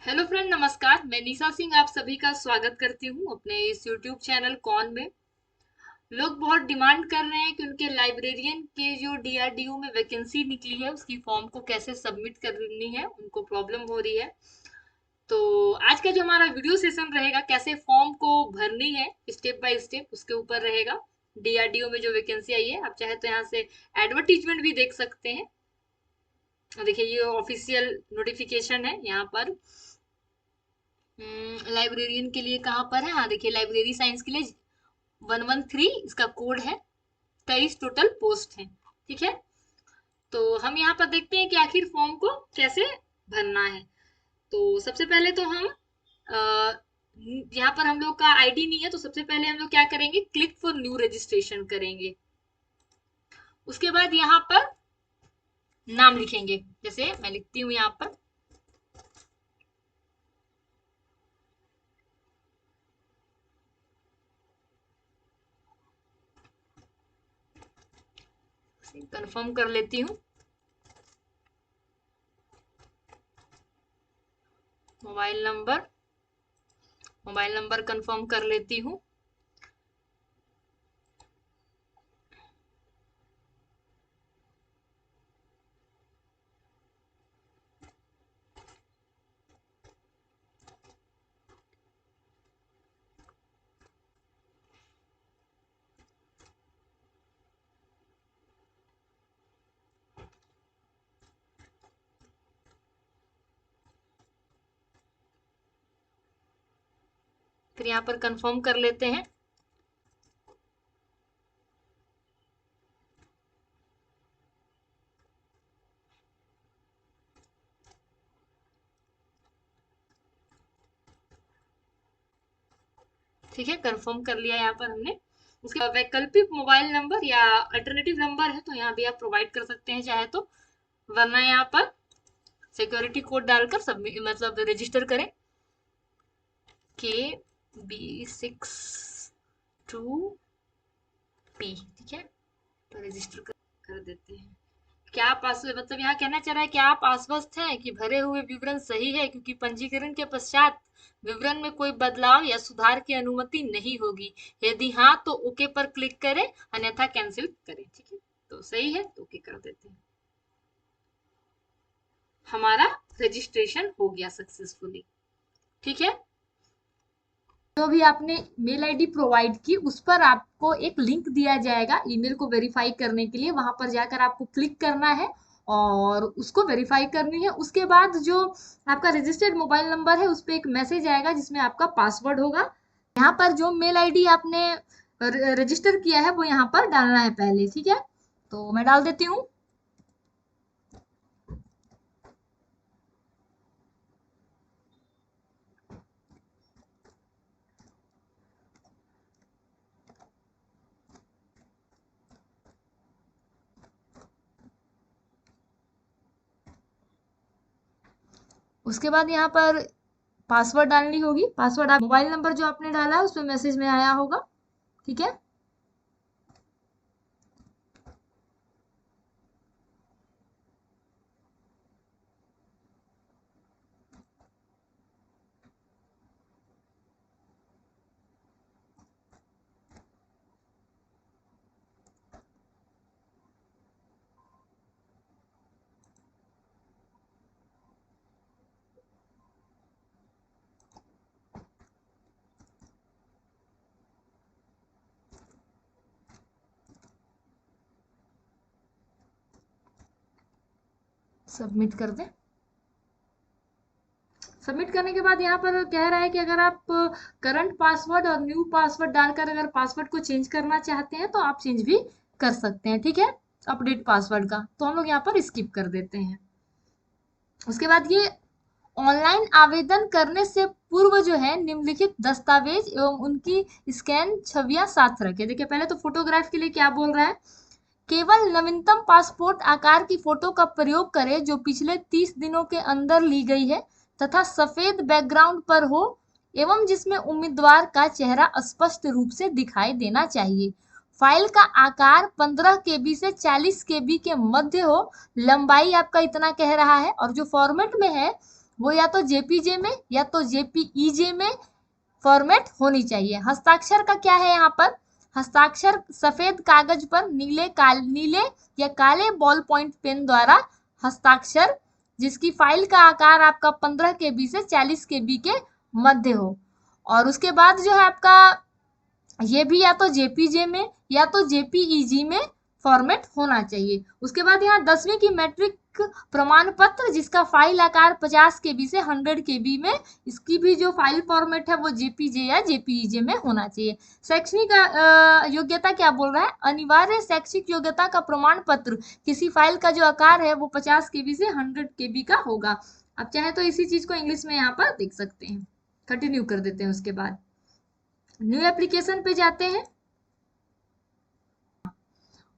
Hello friend, नमस्कार। मैं निशा सिंह आप सभी का स्वागत करती हूँ अपने इस यूट्यूब चैनल कॉन में। लोग बहुत डिमांड कर रहे हैं कि उनके लाइब्रेरियन के जो डीआरडीओ में वैकेंसी निकली है उसकी फॉर्म को कैसे सबमिट करनी है, उनको प्रॉब्लम हो रही है। तो आज का जो हमारा वीडियो सेशन रहेगा कैसे फॉर्म को भरनी है स्टेप बाय स्टेप, उसके ऊपर रहेगा। डीआरडीओ में जो वैकेंसी आई है, आप चाहे तो यहाँ से एडवर्टीजमेंट भी देख सकते हैं। देखिए, ये ऑफिशियल नोटिफिकेशन है। यहाँ पर लाइब्रेरियन के लिए कहाँ पर है? हाँ, देखिए, लाइब्रेरी साइंस के लिए 113 इसका कोड है। 23 टोटल पोस्ट है। ठीक है, तो हम यहाँ पर देखते हैं कि आखिर फॉर्म को कैसे भरना है। तो सबसे पहले तो हम यहाँ पर हम लोग का आईडी नहीं है, तो सबसे पहले हम लोग क्या करेंगे, क्लिक फॉर न्यू रजिस्ट्रेशन करेंगे। उसके बाद यहाँ पर नाम लिखेंगे, जैसे मैं लिखती हूँ यहाँ पर कंफर्म कर लेती हूँ। मोबाइल नंबर कंफर्म कर लेती हूँ। फिर यहाँ पर कंफर्म कर लेते हैं। ठीक है, कंफर्म कर लिया यहाँ पर हमने। उसके बाद वैकल्पिक मोबाइल नंबर या अल्टरनेटिव नंबर है तो यहाँ भी आप प्रोवाइड कर सकते हैं चाहे तो, वरना यहाँ पर सिक्योरिटी कोड डालकर सबमिट मतलब रजिस्टर करें। KB62P। ठीक है, तो रजिस्टर कर देते हैं। क्या आप मतलब यहाँ कहना चाह रहा है कि आप आश्वस्त हैं कि भरे हुए विवरण सही है, क्योंकि पंजीकरण के पश्चात विवरण में कोई बदलाव या सुधार की अनुमति नहीं होगी। यदि हाँ तो ओके पर क्लिक करें, अन्यथा कैंसिल करें। ठीक है, तो सही है तो ओके कर देते हैं। हमारा रजिस्ट्रेशन हो गया सक्सेसफुली। ठीक है, जो भी आपने मेल आईडी प्रोवाइड की उस पर आपको एक लिंक दिया जाएगा ईमेल को वेरीफाई करने के लिए। वहां पर जाकर आपको क्लिक करना है और उसको वेरीफाई करनी है। उसके बाद जो आपका रजिस्टर्ड मोबाइल नंबर है उस पर एक मैसेज आएगा जिसमें आपका पासवर्ड होगा। यहाँ पर जो मेल आईडी आपने रजिस्टर किया है वो यहाँ पर डालना है पहले। ठीक है, तो मैं डाल देती हूँ। उसके बाद यहाँ पर पासवर्ड डालनी होगी। पासवर्ड आप मोबाइल नंबर जो आपने डाला है उस पर मैसेज में आया होगा। ठीक है, सबमिट कर दें। सबमिट करने के बाद यहाँ पर कह रहा है कि अगर आप करंट पासवर्ड और न्यू पासवर्ड डालकर अगर पासवर्ड को चेंज करना चाहते हैं तो आप चेंज भी कर सकते हैं। ठीक है, अपडेट पासवर्ड का तो हम लोग यहाँ पर स्किप कर देते हैं। उसके बाद ये ऑनलाइन आवेदन करने से पूर्व जो है निम्नलिखित दस्तावेज एवं उनकी स्कैन छवियां साथ रखें। देखिए, पहले तो फोटोग्राफ के लिए क्या बोल रहा है, केवल नवीनतम पासपोर्ट आकार की फोटो का प्रयोग करें जो पिछले 30 दिनों के अंदर ली गई है तथा सफेद बैकग्राउंड पर हो एवं जिसमें उम्मीदवार का चेहरा स्पष्ट रूप से दिखाई देना चाहिए। फाइल का आकार 15 KB से 40 KB के मध्य हो। लंबाई आपका इतना कह रहा है और जो फॉर्मेट में है वो या तो जेपीजे में या तो जेपीईजे में फॉर्मेट होनी चाहिए। हस्ताक्षर का क्या है यहाँ पर, हस्ताक्षर सफेद कागज पर नीले या काले बॉल पॉइंट पेन द्वारा हस्ताक्षर जिसकी फाइल का आकार आपका 15 KB से 40 KB के मध्य हो। और उसके बाद जो है आपका ये भी या तो जेपीजे में या तो जेपीईजी में फॉर्मेट होना चाहिए। उसके बाद यहाँ 10वीं की मैट्रिक प्रमाण पत्र जिसका फाइल आकार 50 KB से 100 KB में, इसकी भी जो फाइल फॉर्मेट है वो जेपीजे या जेपीईजे में होना चाहिए। शैक्षणिक योग्यता क्या बोल रहा है, अनिवार्य शैक्षिक योग्यता का प्रमाण पत्र किसी फाइल का जो आकार है वो 50 KB से 100 KB का होगा। आप चाहे तो इसी चीज को इंग्लिश में यहाँ पर देख सकते हैं। कंटिन्यू कर देते हैं। उसके बाद न्यू एप्लीकेशन पे जाते हैं।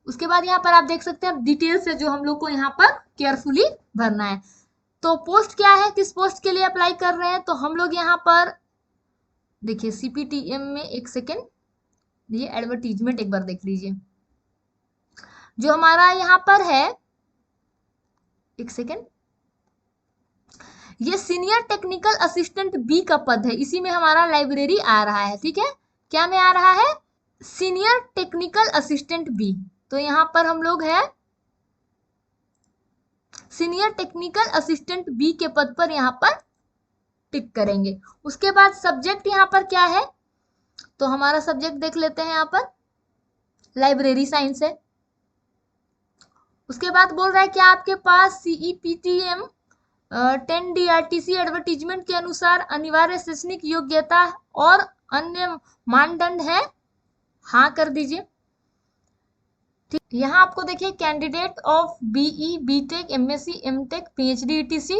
उसके बाद यहाँ पर आप देख सकते हैं डिटेल्स है जो हम लोग को यहाँ पर केयरफुली भरना है। तो पोस्ट क्या है, किस पोस्ट के लिए अप्लाई कर रहे हैं, तो हम लोग यहाँ पर देखिए सीपीटीएम में, एक सेकेंड, ये एडवर्टीजमेंट एक बार देख लीजिए जो हमारा यहाँ पर है, एक सेकेंड, ये सीनियर टेक्निकल असिस्टेंट बी का पद है, इसी में हमारा लाइब्रेरी आ रहा है। ठीक है, क्या में आ रहा है, सीनियर टेक्निकल असिस्टेंट बी। तो यहाँ पर हम लोग है सीनियर टेक्निकल असिस्टेंट बी के पद पर यहाँ पर टिक करेंगे। उसके बाद सब्जेक्ट यहाँ पर क्या है, तो हमारा सब्जेक्ट देख लेते हैं, यहाँ पर लाइब्रेरी साइंस है। उसके बाद बोल रहा है क्या आपके पास CEPTM 10 DRTC एडवर्टीजमेंट के अनुसार अनिवार्य शैक्षणिक योग्यता और अन्य मानदंड है, हाँ कर दीजिए। ठीक, यहाँ आपको देखिए candidate of BE BTech MSc MTech PhD ETC,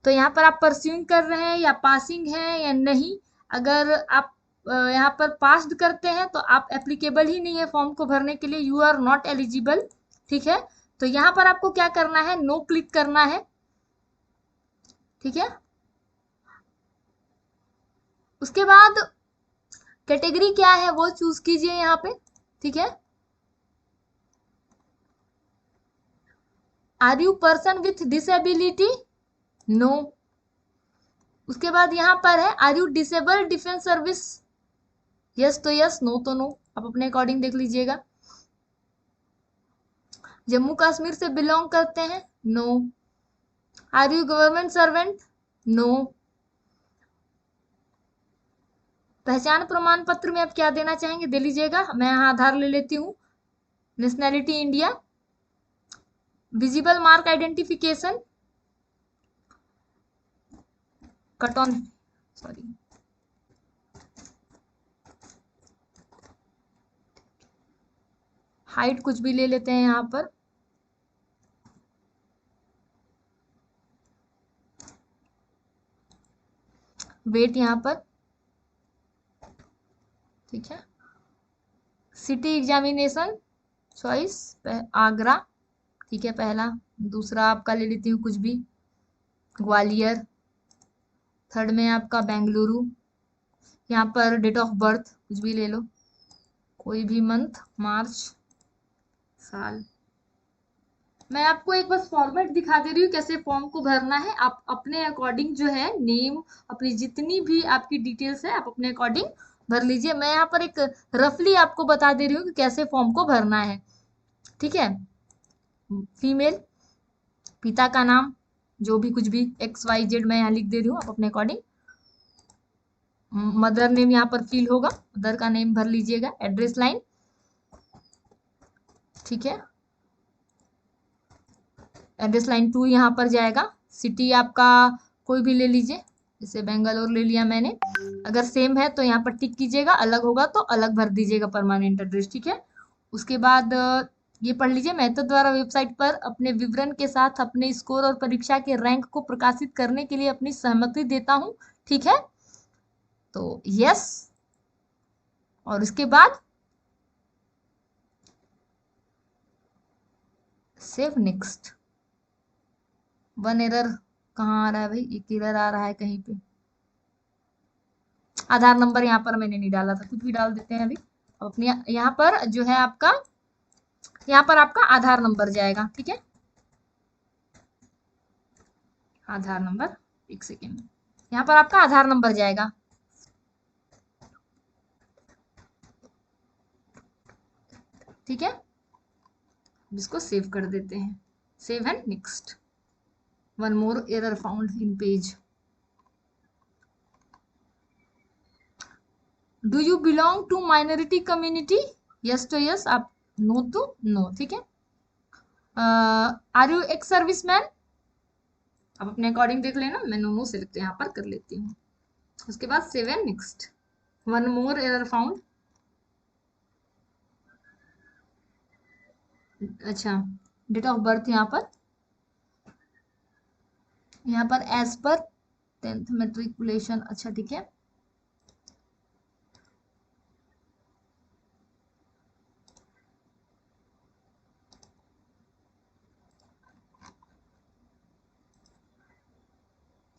तो यहाँ पर आप परस्यूइंग कर रहे हैं या पासिंग है या नहीं। अगर आप यहाँ पर पास्ड करते हैं तो आप एप्लीकेबल ही नहीं है फॉर्म को भरने के लिए, यू आर नॉट एलिजिबल। ठीक है, तो यहाँ पर आपको क्या करना है, नो क्लिक करना है। ठीक है, उसके बाद कैटेगरी क्या है वो चूज कीजिए यहाँ पे। ठीक है, are you person with disability, no. उसके बाद यहाँ पर है are you disable defence service, yes तो यस, नो तो नो, आप अपने अकॉर्डिंग देख लीजिएगा। जम्मू कश्मीर से बिलोंग करते हैं, no. Are you government servant, no. पहचान प्रमाण पत्र में आप क्या देना चाहेंगे दे लीजिएगा, मैं यहाँ आधार ले लेती हूँ। Nationality India. Visible mark identification, cut on, sorry, height कुछ भी ले लेते हैं यहाँ पर। वेट यहाँ पर, ठीक है। सिटी एग्जामिनेशन चॉइस आगरा, ठीक है, पहला। दूसरा आपका ले लेती हूँ कुछ भी, ग्वालियर। थर्ड में आपका बेंगलुरु। यहाँ पर डेट ऑफ बर्थ कुछ भी ले लो, कोई भी मंथ, मार्च, साल। मैं आपको एक बस फॉर्मेट दिखा दे रही हूँ कैसे फॉर्म को भरना है। आप अपने अकॉर्डिंग जो है नेम, अपनी जितनी भी आपकी डिटेल्स है आप अपने अकॉर्डिंग भर लीजिए। मैं यहाँ पर एक रफली आपको बता दे रही हूँ कि कैसे फॉर्म को भरना है। ठीक है, फीमेल, पिता का नाम जो भी कुछ भी XYZ मैं यहाँ लिख दे रही हूँ, आप अपने अकॉर्डिंग। मदर नेम यहाँ पर फिल होगा, मदर का नेम भर लीजिएगा। एड्रेस लाइन, ठीक है, एड्रेस लाइन 2 यहाँ पर जाएगा। सिटी आपका कोई भी ले लीजिए, जैसे बेंगलोर ले लिया मैंने। अगर सेम है तो यहाँ पर टिक कीजिएगा, अलग होगा तो अलग भर दीजिएगा परमानेंट एड्रेस। ठीक है, उसके बाद ये पढ़ लीजिए, मेहता द्वारा वेबसाइट पर अपने विवरण के साथ अपने स्कोर और परीक्षा के रैंक को प्रकाशित करने के लिए अपनी सहमति देता हूँ। ठीक है, तो यस, और उसके बाद सेव नेक्स्ट। वन एरर कहाँ आ रहा है भाई, एक एरर आ रहा है कहीं पे। आधार नंबर यहाँ पर मैंने नहीं डाला था, कुछ भी डाल देते हैं अभी। अपने यहाँ पर जो है आपका, यहाँ पर आपका आधार नंबर जाएगा। ठीक है, आधार नंबर, एक सेकेंड, यहाँ पर आपका आधार नंबर जाएगा। ठीक है, इसको सेव कर देते हैं, save and next. One more error found in page. Do you belong to minority community? Yes तो यस, आप नो तो नो। ठीक है, आर यू एक्स सर्विसमैन? आप अपने अकॉर्डिंग देख लेना, मैं नो नो सिलेक्ट यहाँ पर कर लेती हूँ। उसके बाद save and next. One more error found. अच्छा, डेट ऑफ बर्थ यहाँ पर एज पर 10th मेट्रिकुलेशन। अच्छा ठीक है,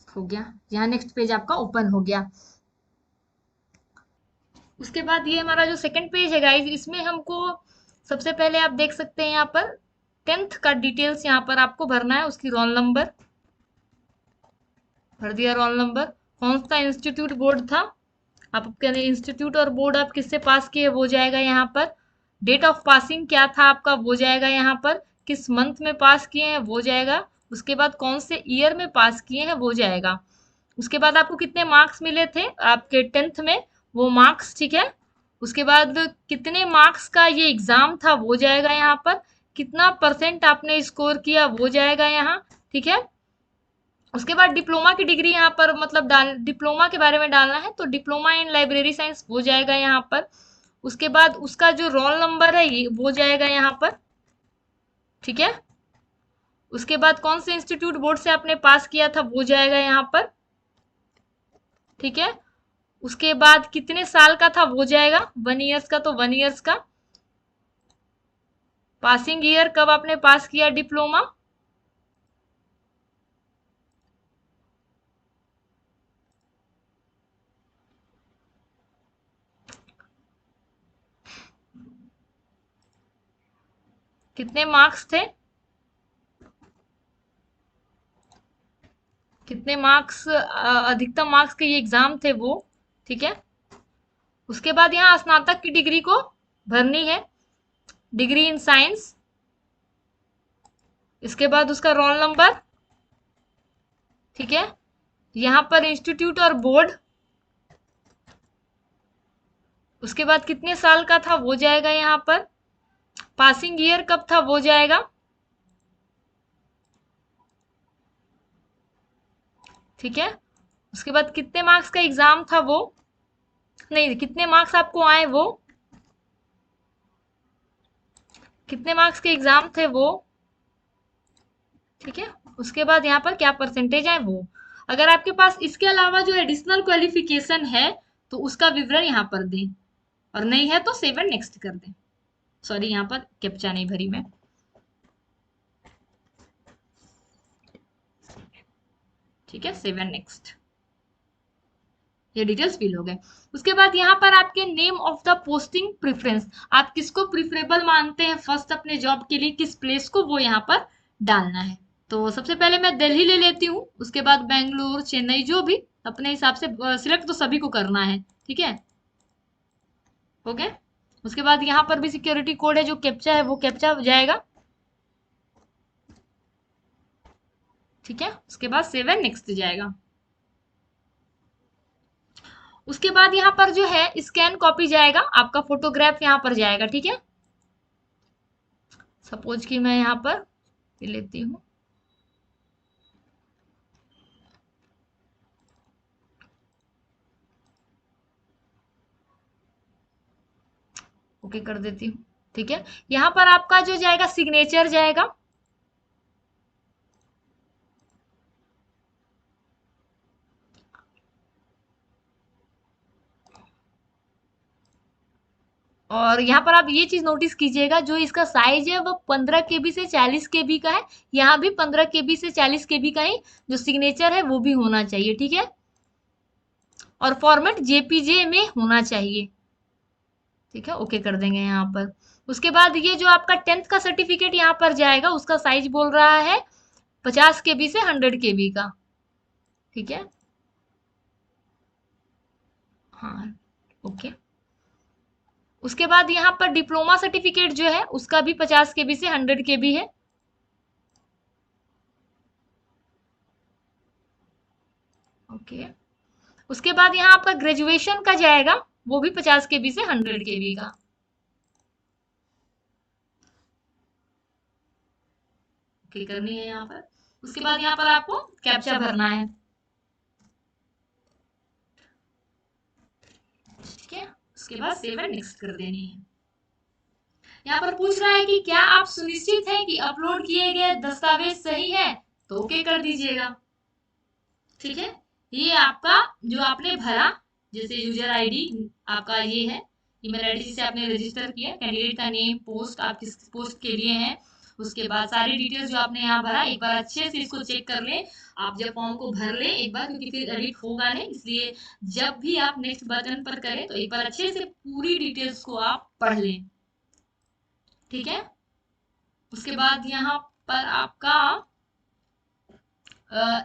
हो गया। यहाँ नेक्स्ट पेज आपका ओपन हो गया। उसके बाद ये हमारा जो सेकंड पेज है गाइज, इसमें हमको सबसे पहले आप देख सकते हैं यहाँ पर 10th का डिटेल्स यहाँ पर आपको भरना है। उसकी रोल नंबर भर दिया, रोल नंबर, कौन सा इंस्टीट्यूट बोर्ड था, आप अपने इंस्टीट्यूट और बोर्ड आप किससे पास किए वो जाएगा यहाँ पर। डेट ऑफ पासिंग क्या था आपका वो जाएगा यहाँ पर। किस मंथ में पास किए हैं वो जाएगा। उसके बाद कौन से ईयर में पास किए हैं वो जाएगा। उसके बाद आपको कितने मार्क्स मिले थे आपके 10th में, वो मार्क्स। ठीक है, उसके बाद कितने मार्क्स का ये एग्जाम था वो जाएगा यहाँ पर। कितना परसेंट आपने स्कोर किया वो जाएगा यहाँ। ठीक है, उसके बाद डिप्लोमा की डिग्री यहाँ पर मतलब डिप्लोमा के बारे में डालना है, तो डिप्लोमा इन लाइब्रेरी साइंस वो जाएगा यहाँ पर। उसके बाद उसका जो रोल नंबर है ये वो जाएगा यहाँ पर। ठीक है, उसके बाद कौन से इंस्टीट्यूट बोर्ड से आपने पास किया था वो जाएगा यहाँ पर। ठीक है, उसके बाद कितने साल का था वो जाएगा, 1 ईयर्स का तो 1 ईयर्स का। पासिंग ईयर कब आपने पास किया डिप्लोमा। कितने मार्क्स थे, कितने मार्क्स, अधिकतम मार्क्स के ये एग्जाम थे वो। ठीक है, उसके बाद यहाँ स्नातक की डिग्री को भरनी है, डिग्री इन साइंस। इसके बाद उसका रोल नंबर। ठीक है, यहाँ पर इंस्टीट्यूट और बोर्ड। उसके बाद कितने साल का था वो जाएगा यहाँ पर। पासिंग ईयर कब था वो जाएगा। ठीक है, उसके बाद कितने मार्क्स का एग्जाम था वो, नहीं कितने मार्क्स आपको आए वो, कितने मार्क्स के एग्जाम थे वो। ठीक है, उसके बाद यहाँ पर क्या परसेंटेज है वो। अगर आपके पास इसके अलावा जो एडिशनल क्वालिफिकेशन है तो उसका विवरण यहाँ पर दें, और नहीं है तो सेव एंड नेक्स्ट कर दें। सॉरी, यहाँ पर कैप्चा नहीं भरी मैं। ठीक है, सेव एंड नेक्स्ट, ये डिटेल्स फिल हो गए। उसके बाद यहाँ पर आपके name of the posting preference, आप किसको प्रिफरेबल मानते हैं फर्स्ट अपने जॉब के लिए, किस प्लेस को, वो यहाँ पर डालना है। तो सबसे पहले मैं दिल्ली ले लेती हूँ, उसके बाद बेंगलुरु, चेन्नई, जो भी अपने हिसाब से सिलेक्ट तो सभी को करना है। ठीक है, ओके। उसके बाद यहाँ पर भी सिक्योरिटी कोड है, जो कैप्चा है वो कैप्चा जाएगा। ठीक है, उसके बाद सेव एंड नेक्स्ट जाएगा। उसके बाद यहाँ पर जो है स्कैन कॉपी जाएगा, आपका फोटोग्राफ यहाँ पर जाएगा। ठीक है, सपोज कि मैं यहाँ पर लेती हूँ, ओके कर देती हूँ। ठीक है, यहाँ पर आपका जो जाएगा सिग्नेचर जाएगा। और यहाँ पर आप ये चीज नोटिस कीजिएगा, जो इसका साइज है वो 15 केबी से 40 केबी का है। यहाँ भी 15 केबी से 40 केबी का ही जो सिग्नेचर है वो भी होना चाहिए। ठीक है, और फॉर्मेट जेपीजे में होना चाहिए। ठीक है, ओके कर देंगे यहाँ पर। उसके बाद ये जो आपका 10th का सर्टिफिकेट यहाँ पर जाएगा, उसका साइज बोल रहा है 50 KB से 100 KB का, ठीक है। हाँ, ओके। उसके बाद यहाँ पर डिप्लोमा सर्टिफिकेट जो है उसका भी 50 KB से 100 KB है। ओके। उसके बाद यहाँ आपका ग्रेजुएशन का जाएगा, वो भी 50 KB से 100 KB का। ओके करनी है यहाँ पर। उसके बाद यहाँ पर आपको कैप्चा भरना है, ठीक है। उसके बाद सेव एंड नेक्स्ट कर देनी है। यहाँ पर पूछ रहा है कि क्या आप सुनिश्चित हैं कि अपलोड किए गए दस्तावेज सही है, तो ओके कर दीजिएगा, ठीक है। ये आपका जो आपने भरा, जैसे यूजर आईडी आपका ये है, ईमेल आईडी जिसे आपने रजिस्टर किया, कैंडिडेट का नेम, पोस्ट आप किस पोस्ट के लिए हैं, उसके बाद सारी डिटेल्स जो आपने यहाँ भरा, एक बार अच्छे से इसको चेक कर लें आप जब फॉर्म को भर लें एक बार, क्योंकि फिर एडिट होगा नहीं, इसलिए जब भी आप नेक्स्ट बटन पर करें तो एक बार अच्छे से पूरी डिटेल्स को आप पढ़ लें, ठीक है। उसके बाद यहाँ पर आपका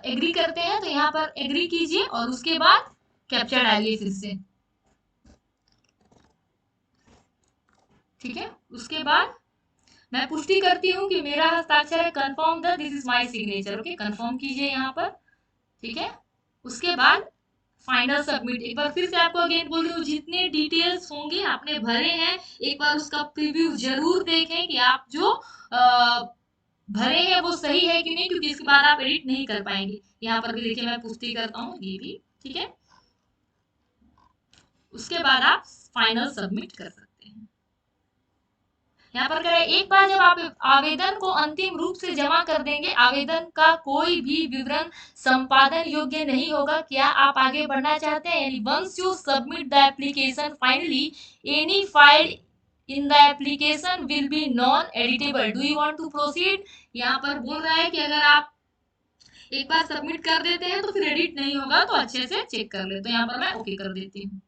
एग्री करते हैं तो यहाँ पर एग्री कीजिए और उसके बाद कैप्चा डालिए फिर से, ठीक है। उसके बाद मैं पुष्टि करती हूँ कि मेरा हस्ताक्षर है, confirm the this is my signature, okay confirm कीजिए यहाँ पर, ठीक है। उसके बाद फाइनल सबमिट, एक बार फिर से आपको अगेन बोल रही हूँ, जितने डिटेल्स होंगे आपने भरे हैं एक बार उसका प्रीव्यू जरूर देखें कि आप जो भरे हैं वो सही है कि नहीं, क्योंकि इसके बाद आप एडिट नहीं कर पाएंगे। यहाँ पर भी देखिए मैं पुष्टि करता हूँ ये भी, ठीक है। उसके बाद आप फाइनल सबमिट कर सकते हैं। यहाँ पर करें, एक बार जब आप आवेदन को अंतिम रूप से जमा कर देंगे, आवेदन का कोई भी विवरण संपादन योग्य नहीं होगा। क्या आप आगे बढ़ना चाहते हैं, यानी once you submit the application finally any file in the application will be non editable, do you want to proceed. यहाँ पर बोल रहा है कि अगर आप एक बार सबमिट कर देते हैं तो फिर एडिट नहीं होगा, तो अच्छे से चेक कर ले। तो यहाँ पर मैं ओके कर देती हूँ।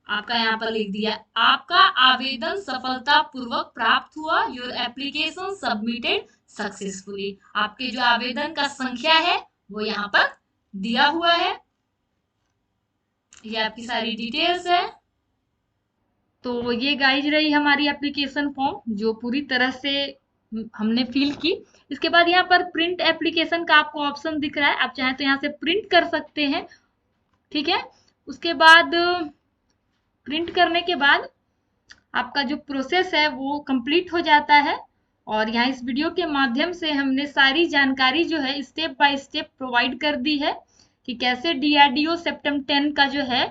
आपका यहाँ पर लिख दिया, आपका आवेदन सफलतापूर्वक प्राप्त हुआ, योर एप्लीकेशन सबमिटेड सक्सेसफुली। आपके जो आवेदन का संख्या है वो यहाँ पर दिया हुआ है, ये आपकी सारी डिटेल्स है। तो ये गाइज रही हमारी एप्लीकेशन फॉर्म जो पूरी तरह से हमने फिल की। इसके बाद यहाँ पर प्रिंट एप्लीकेशन का आपको ऑप्शन दिख रहा है, आप चाहें तो यहाँ से प्रिंट कर सकते हैं, ठीक है। उसके बाद प्रिंट करने के बाद आपका जो प्रोसेस है वो कंप्लीट हो जाता है। और यहाँ इस वीडियो के माध्यम से हमने सारी जानकारी जो है स्टेप बाय स्टेप प्रोवाइड कर दी है कि कैसे DRDO सेप्टेम 10 का जो है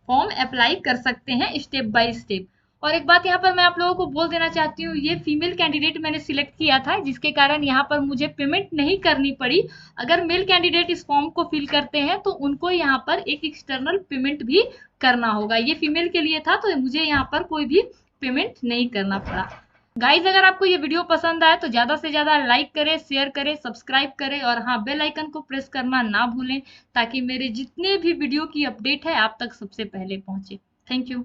फॉर्म अप्लाई कर सकते हैं स्टेप बाय स्टेप। और एक बात यहाँ पर मैं आप लोगों को बोल देना चाहती हूँ, ये फीमेल कैंडिडेट मैंने सिलेक्ट किया था जिसके कारण यहाँ पर मुझे पेमेंट नहीं करनी पड़ी। अगर मेल कैंडिडेट इस फॉर्म को फिल करते हैं तो उनको यहाँ पर एक एक्सटर्नल पेमेंट भी करना होगा। ये फीमेल के लिए था तो मुझे यहाँ पर कोई भी पेमेंट नहीं करना पड़ा। गाइज अगर आपको ये वीडियो पसंद आए तो ज्यादा से ज्यादा लाइक करें, शेयर करें, सब्सक्राइब करें और हाँ बेल आइकन को प्रेस करना ना भूलें ताकि मेरे जितने भी वीडियो की अपडेट है आप तक सबसे पहले पहुंचे। Thank you.